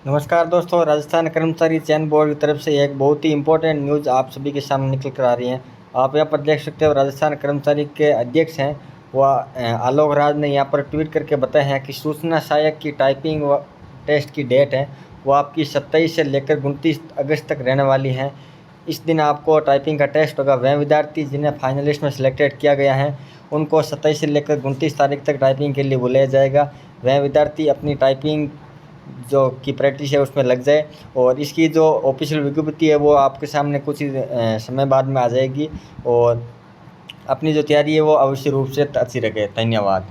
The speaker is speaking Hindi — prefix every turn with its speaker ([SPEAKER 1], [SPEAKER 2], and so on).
[SPEAKER 1] नमस्कार दोस्तों, राजस्थान कर्मचारी चयन बोर्ड की तरफ से एक बहुत ही इम्पोर्टेंट न्यूज़ आप सभी के सामने निकल कर आ रही है। आप यहाँ पर देख सकते हो, राजस्थान कर्मचारी के अध्यक्ष हैं वह आलोक राज ने यहाँ पर ट्वीट करके बताया है कि सूचना सहायक की टाइपिंग व टेस्ट की डेट है वो आपकी 27 से लेकर 29 अगस्त तक रहने वाली है। इस दिन आपको टाइपिंग का टेस्ट होगा। वह विद्यार्थी जिन्हें फाइनलिस्ट में सिलेक्टेड किया गया है उनको 27 से लेकर 29 तारीख तक टाइपिंग के लिए बुलाया जाएगा। वह विद्यार्थी अपनी टाइपिंग जो की प्रैक्टिस है उसमें लग जाए और इसकी जो ऑफिशियल विज्ञप्ति है वो आपके सामने कुछ ही समय बाद में आ जाएगी। और अपनी जो तैयारी है वो अवश्य रूप से अच्छी रखे। धन्यवाद।